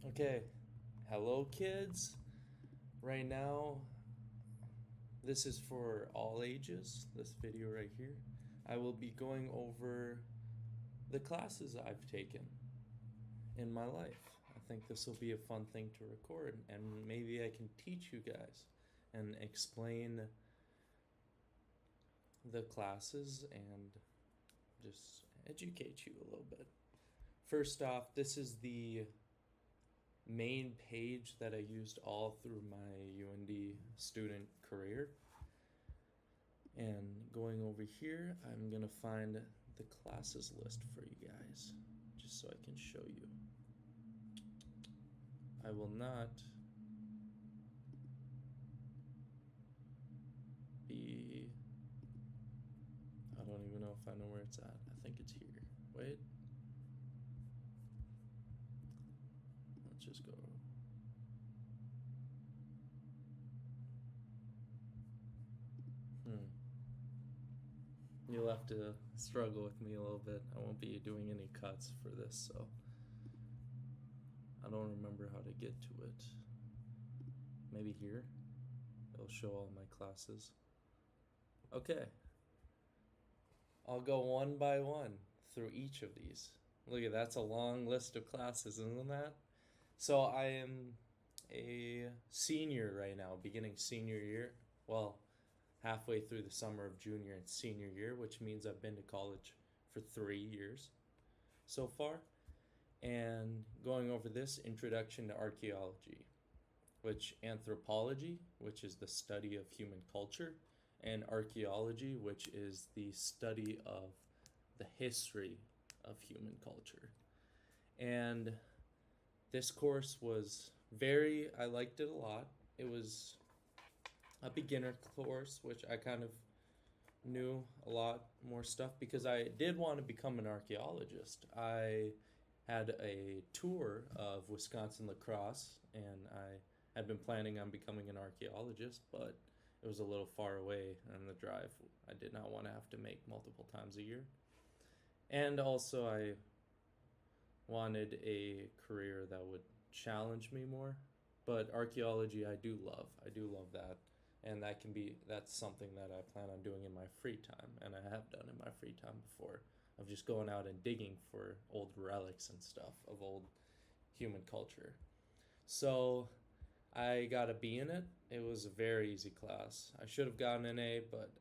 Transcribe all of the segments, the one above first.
Okay, hello kids. Right now, this is for all ages, this video right here. I will be going over the classes I've taken in my life. I think this will be a fun thing to record, and maybe I can teach you guys and explain the classes and just educate you a little bit. First off, this is the main page that I used all through my UND student career. And going over here, I'm gonna find the classes list for you guys, just so I can show you. I will not be, I don't even know if I know where it's at. I think it's here. Wait. Let's just go. You'll have to struggle with me a little bit. I won't be doing any cuts for this, so I don't remember how to get to it. Maybe here? It'll show all my classes. Okay. I'll go one by one through each of these. Look at that's a long list of classes, isn't that? So I am a senior right now, beginning senior year. Well, halfway through the summer of junior and senior year, which means I've been to college for 3 years so far. And going over this introduction to archaeology, which anthropology, which is the study of human culture, and archaeology, which is the study of the history of human culture. And this course was I liked it a lot. It was a beginner course, which I kind of knew a lot more stuff because I did want to become an archaeologist. I had a tour of Wisconsin La Crosse, and I had been planning on becoming an archaeologist, but it was a little far away on the drive. I did not want to have to make multiple times a year. And also, I wanted a career that would challenge me more. But archaeology, I do love. I do love that. And that's something that I plan on doing in my free time, and I have done in my free time before, of just going out and digging for old relics and stuff of old human culture. So I got a B in it. It was a very easy class. I should have gotten an A, but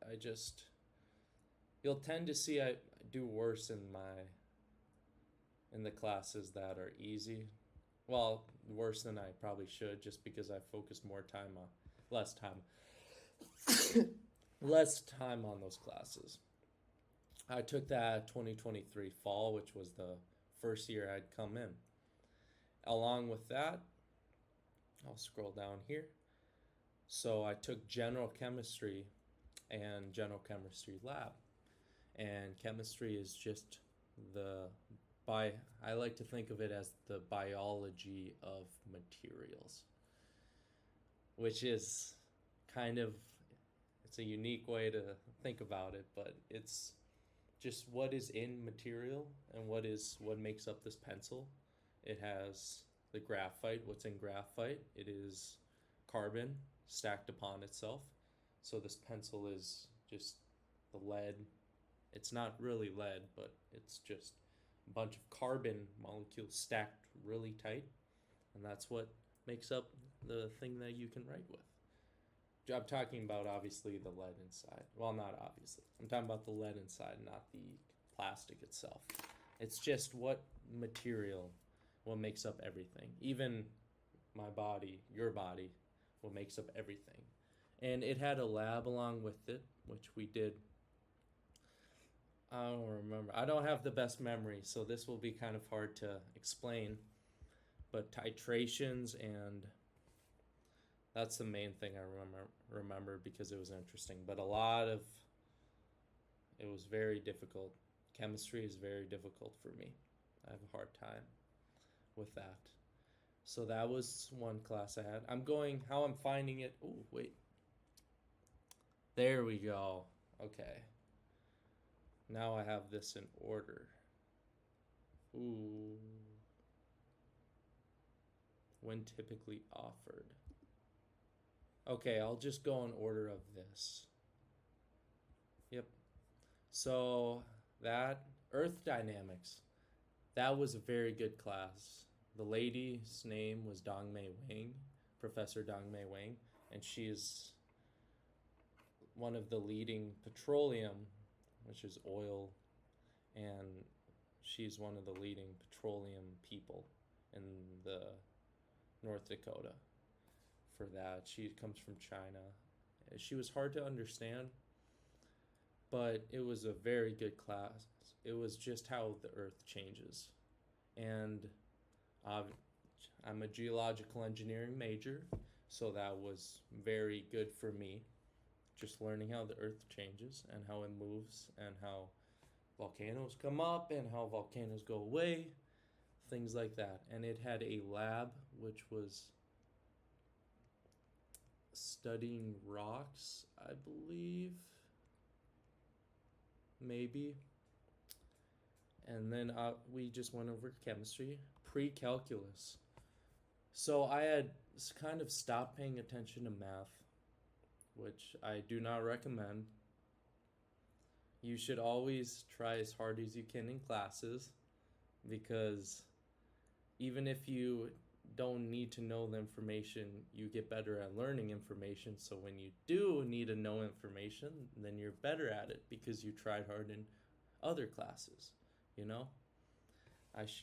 you'll tend to see I do worse in the classes that are easy. Well, worse than I probably should, just because I focused less time less time on those classes. I took that 2023 fall, which was the first year I'd come in. Along with that, I'll scroll down here. So I took general chemistry and general chemistry lab. And chemistry is just I like to think of it as the biology of materials, which is it's a unique way to think about it, but it's just what is in material and what makes up this pencil. It has the graphite. What's in graphite? It is carbon stacked upon itself. So this pencil is just the lead. It's not really lead, but it's just a bunch of carbon molecules stacked really tight, and that's what makes up the thing that you can write with. I'm talking about obviously the lead inside. Well, not obviously. I'm talking about the lead inside, not the plastic itself. It's just what makes up everything. Even my body, your body, what makes up everything. And it had a lab along with it, which we did. I don't remember. I don't have the best memory, so this will be kind of hard to explain. But titrations, and that's the main thing I remember because it was interesting. But it was very difficult. Chemistry is very difficult for me. I have a hard time with that. So that was one class I had. How I'm finding it. Oh, wait. There we go. Okay. Now I have this in order. Ooh. when typically offered. Okay, I'll just go in order of this. Yep. So that Earth Dynamics, that was a very good class. The lady's name was Dongmei Wang, Professor Dongmei Wang, and she is one of the leading petroleum, which is oil, and she's one of the leading petroleum people in the North Dakota for that. She comes from China. She was hard to understand, but it was a very good class. It was just how the earth changes. And I'm a geological engineering major, so that was very good for me. Just learning how the earth changes and how it moves and how volcanoes come up and how volcanoes go away, things like that. And it had a lab which was studying rocks, I believe. Maybe. And then we just went over chemistry, pre-calculus. So I had kind of stopped paying attention to math, which I do not recommend. You should always try as hard as you can in classes, because even if you don't need to know the information, you get better at learning information. So when you do need to know information, then you're better at it because you tried hard in other classes, you know?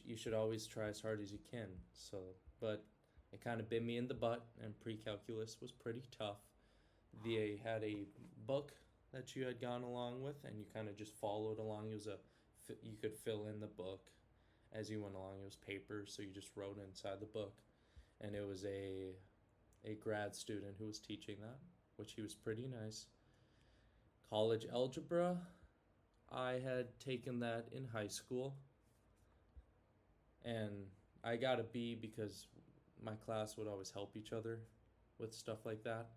You should always try as hard as you can. So, but it kind of bit me in the butt, and pre-calculus was pretty tough. They had a book that you had gone along with, and you kind of just followed along. It was you could fill in the book as you went along. It was paper, so you just wrote inside the book. And it was a grad student who was teaching that, which he was pretty nice. College algebra, I had taken that in high school, and I got a B because my class would always help each other with stuff like that.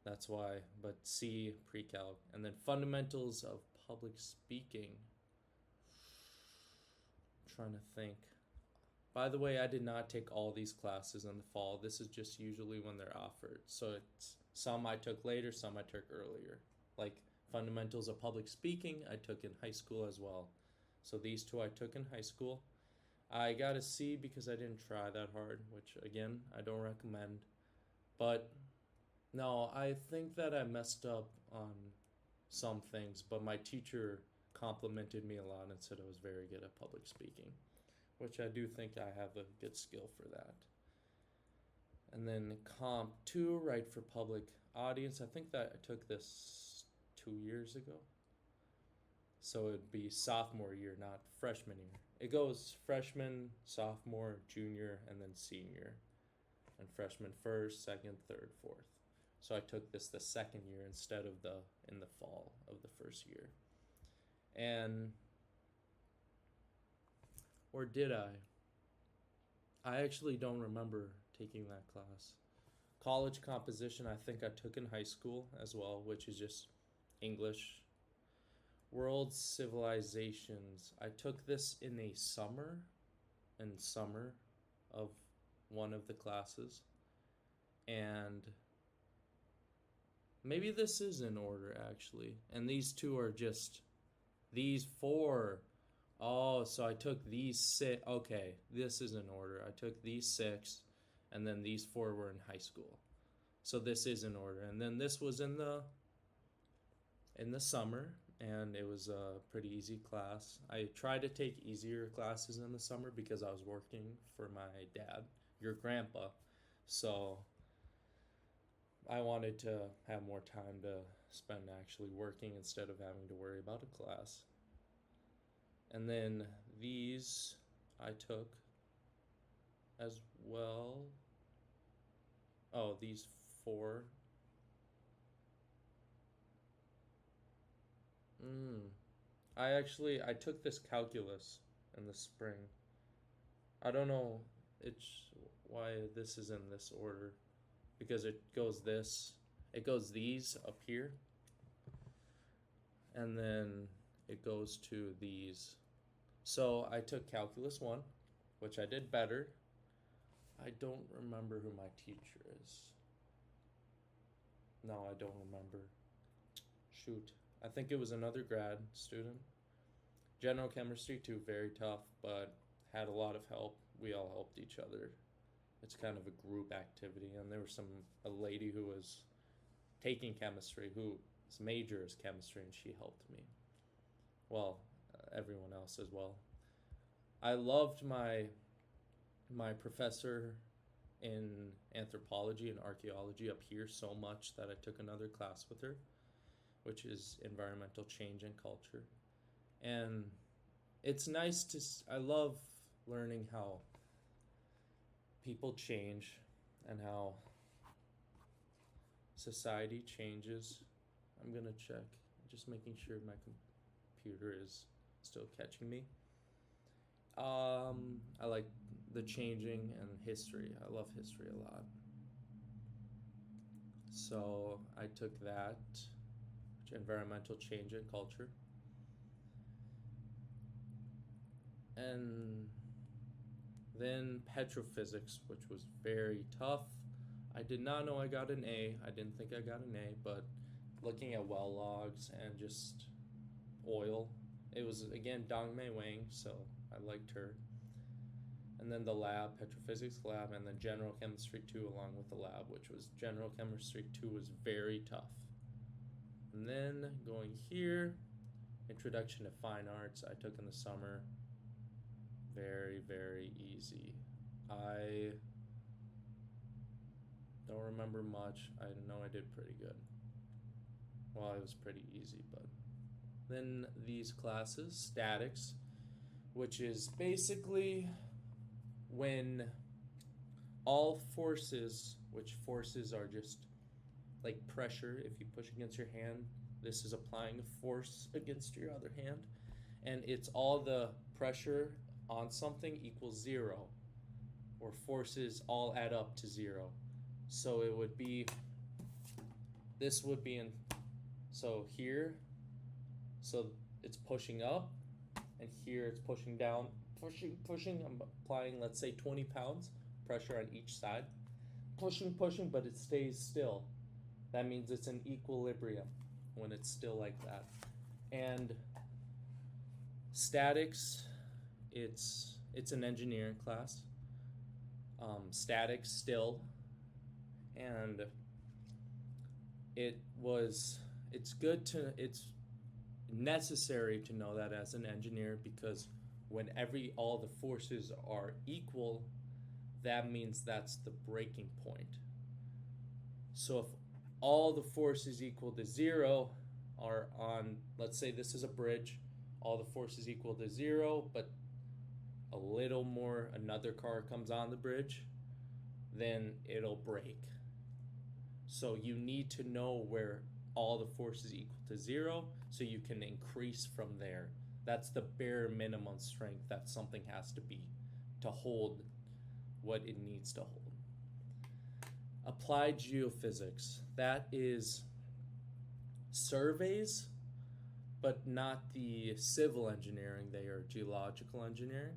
That's why. But C, pre-calc. And then fundamentals of public speaking. I'm trying to think. By the way, I did not take all these classes in the fall. This is just usually when they're offered. So it's some I took later, some I took earlier. Like fundamentals of public speaking, I took in high school as well. So these two I took in high school. I got a C because I didn't try that hard, which again, I don't recommend. But no, I think that I messed up on some things, but my teacher complimented me a lot and said I was very good at public speaking, which I do think I have a good skill for that. And then Comp 2, right, for public audience. I think that I took this 2 years ago. So it'd be sophomore year, not freshman year. It goes freshman, sophomore, junior, and then senior. And freshman first, second, third, fourth. So I took this the second year instead of in the fall of the first year. And, or did I? I actually don't remember taking that class. College composition, I think I took in high school as well, which is just English. World civilizations, I took this in summer of one of the classes. And maybe this is in order, actually. And these two are just these four. Oh, so I took these 6. Okay, this is in order. I took these 6, and then these 4 were in high school. So this is in order. And then this was in the summer, and it was a pretty easy class. I tried to take easier classes in the summer because I was working for my dad, your grandpa. So I wanted to have more time to spend actually working instead of having to worry about a class. And then these I took as well. Oh, these 4. I took this calculus in the spring. I don't know why this is in this order, because it goes these up here, and then it goes to these. So I took calculus 1, which I did better. I don't remember who my teacher is. No, I don't remember. Shoot. I think it was another grad student. General chemistry too, very tough, but had a lot of help. We all helped each other. It's kind of a group activity, and there was a lady who was taking chemistry whose major is chemistry, and she helped me. Well, everyone else as well. I loved my professor in anthropology and archaeology up here so much that I took another class with her, which is environmental change and culture. And it's nice I love learning how people change and how society changes. I'm gonna check, just making sure my computer is still catching me. I like the changing and history. I love history a lot. So I took that, environmental change and culture. And then petrophysics, which was very tough. I did not know I got an A. I didn't think I got an A, but looking at well logs and just oil, it was again Dong Mei Wang, so I liked her. And then the lab, petrophysics lab, and then general chemistry 2 along with the lab, which was general chemistry 2 was very tough. And then going here, introduction to fine arts I took in the summer. Very, very easy. I don't remember much. I know I did pretty good. Well, it was pretty easy, but then these classes, statics, which is basically when all forces, which forces are just like pressure, if you push against your hand, this is applying a force against your other hand, and it's all the pressure on something equals 0, or forces all add up to 0. So it would be, this would be in, so here, so it's pushing up, and here it's pushing down, pushing, I'm applying, let's say 20 pounds pressure on each side, pushing, but it stays still. That means it's in equilibrium when it's still like that. And statics, it's an engineering class. Statics still, and it's necessary to know that as an engineer, because when all the forces are equal, that means that's the breaking point. So if all the forces equal to 0 are on, let's say this is a bridge, all the forces equal to 0, but a little more, another car comes on the bridge, then it'll break. So you need to know where all the forces equal to 0 so you can increase from there. That's the bare minimum strength that something has to be to hold what it needs to hold. Applied geophysics, that is surveys, but not the civil engineering, they are geological engineering.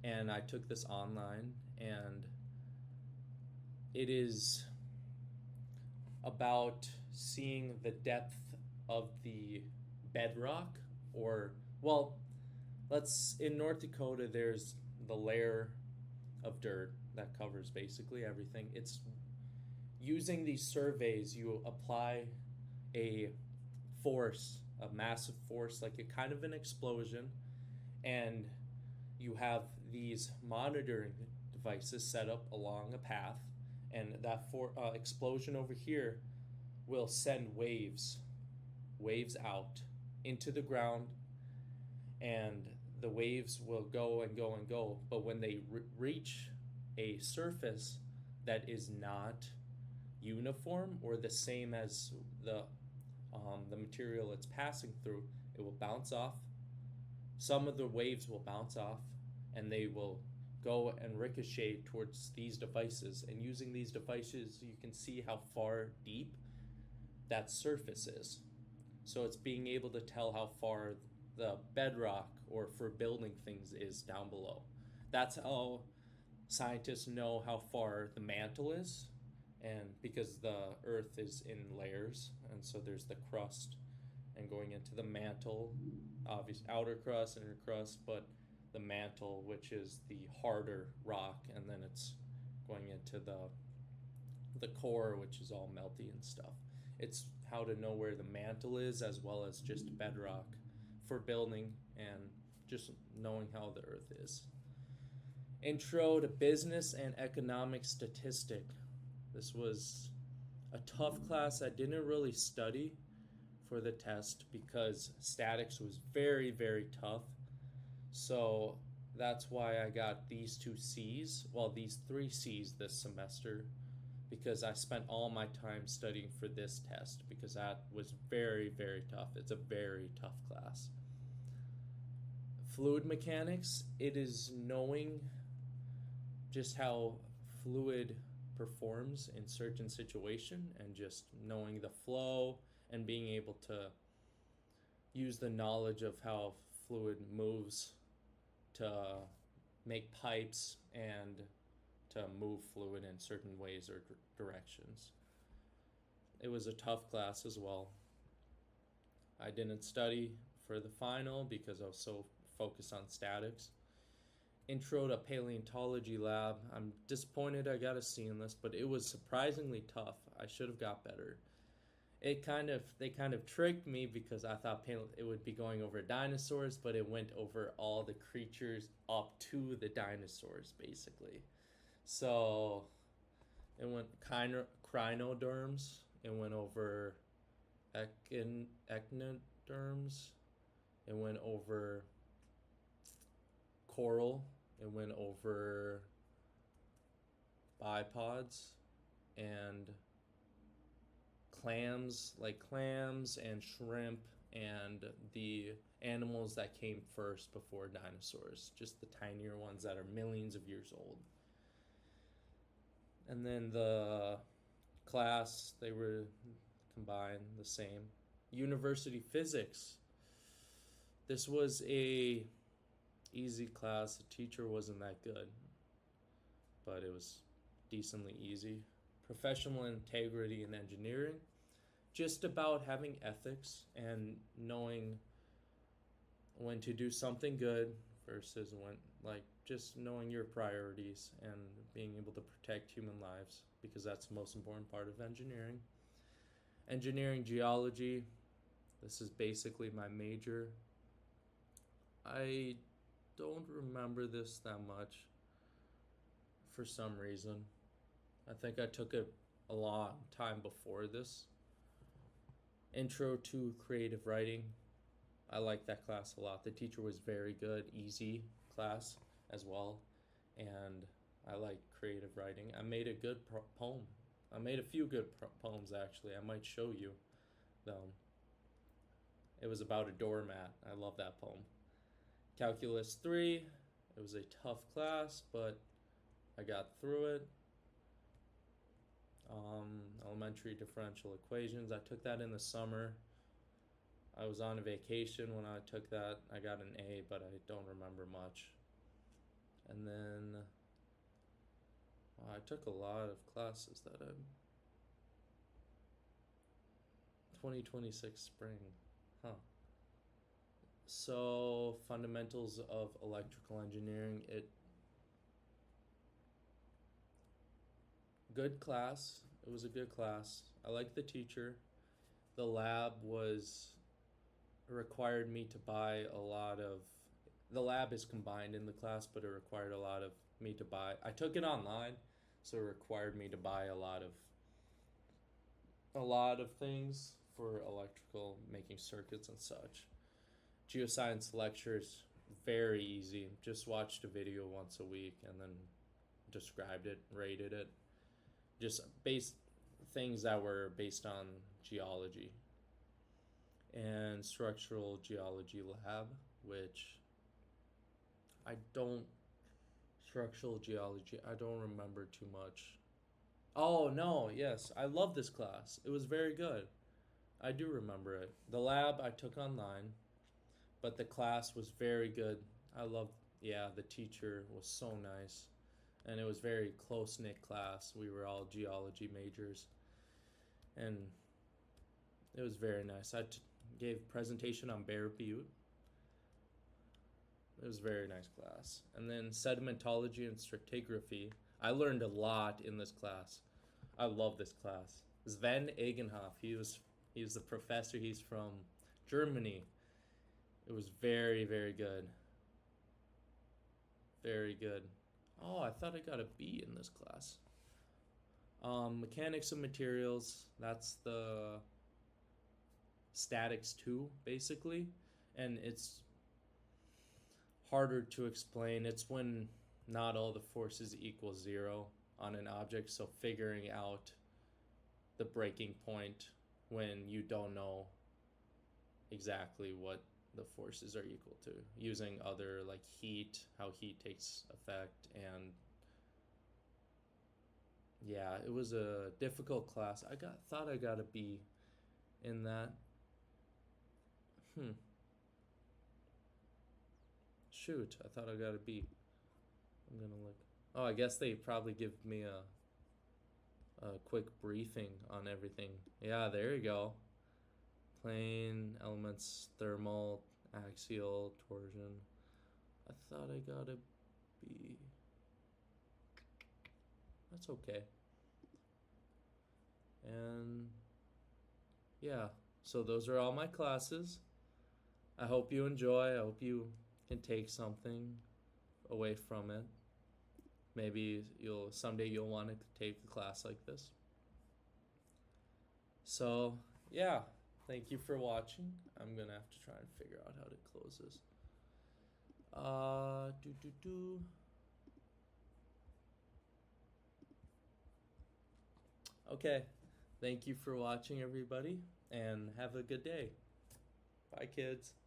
And I took this online, and it is about seeing the depth of the bedrock, or, well, in North Dakota, there's the layer of dirt that covers basically everything. It's using these surveys, you apply a force, a massive force, like a kind of an explosion, and you have these monitoring devices set up along a path, and that explosion over here will send waves out into the ground, and the waves will go and go and go, but when they reach a surface that is not uniform or the same as the material it's passing through, it will bounce off. Some of the waves will bounce off, and they will go and ricochet towards these devices, and using these devices you can see how far deep that surface is. So it's being able to tell how far the bedrock or for building things is down below. That's how scientists know how far the mantle is, and because the Earth is in layers, and so there's the crust and going into the mantle, obvious outer crust, inner crust, but the mantle, which is the harder rock, and then it's going into the core, which is all melty and stuff. It's how to know where the mantle is, as well as just bedrock for building and just knowing how the Earth is. Intro to Business and Economic Statistic. This was a tough class. I didn't really study for the test because statics was very, very tough. So that's why I got these 2 C's, well, these 3 C's this semester, because I spent all my time studying for this test because that was very, very tough. It's a very tough class. Fluid mechanics, it is knowing just how fluid performs in certain situation and just knowing the flow and being able to use the knowledge of how fluid moves to make pipes and to move fluid in certain ways or directions. It was a tough class as well. I didn't study for the final because I was so focused on statics. Intro to Paleontology lab. I'm disappointed I got a C in this, but it was surprisingly tough. I should have got better. They kind of tricked me because I thought it would be going over dinosaurs, but it went over all the creatures up to the dinosaurs basically. So it went crinoderms. It went over echinoderms. It went over coral. It went over bipods and clams, like clams and shrimp, and the animals that came first before dinosaurs, just the tinier ones that are millions of years old. And then the class, they were combined the same. University physics. This was a easy class. The teacher wasn't that good, but it was decently easy. Professional integrity in engineering, just about having ethics and knowing when to do something good versus when, like, just knowing your priorities and being able to protect human lives, because that's the most important part of engineering. Engineering geology, this is basically my major. I don't remember this that much for some reason. I think I took it a long time before this. Intro to Creative Writing. I liked that class a lot. The teacher was very good, easy class as well. And I like creative writing. I made a good poem. I made a few good poems actually. I might show you them. It was about a doormat. I love that poem. Calculus 3. It was a tough class, but I got through it. Elementary differential equations. I took that in the summer. I was on a vacation when I took that. I got an A, but I don't remember much. And then I took a lot of classes that 2026 spring. So fundamentals of electrical engineering. Good class. It was a good class. I liked the teacher. The lab required me to buy a lot of. The lab is combined in the class, but it required a lot of me to buy. I took it online, so it required me to buy a lot of things for electrical, making circuits and such. Geoscience lectures, very easy. Just watched a video once a week and then described it, rated it. Just things that were based on geology. And structural geology lab, which structural geology, I don't remember too much. Oh no, yes, I love this class. It was very good. I do remember it. The lab I took online, but the class was very good. The teacher was so nice. and it was very close knit class. We were all geology majors, and it was very nice. Gave presentation on Bear Butte. It was a very nice class. And then sedimentology and stratigraphy. I learned a lot in this class. I love this class. Sven Egenhoff, he was the professor. He's from Germany. It was very, very good. Very good. Oh, I thought I got a B in this class. Mechanics of materials, that's the statics 2, basically. And it's harder to explain. It's when not all the forces equal 0 on an object, so figuring out the breaking point when you don't know exactly what the forces are equal to, using other like heat, how heat takes effect. And yeah, it was a difficult class. Thought I got a B in that. Shoot, I thought I got a B. I'm gonna look. Oh, I guess they probably give me a quick briefing on everything. Yeah, there you go. Plane, elements, thermal, axial, torsion. I thought I got a B. That's okay. And yeah, so those are all my classes. I hope you enjoy. I hope you can take something away from it. Maybe someday you'll want to take a class like this. So yeah, thank you for watching. I'm gonna have to try and figure out how to close this. Okay, thank you for watching, everybody, and have a good day. Bye, kids.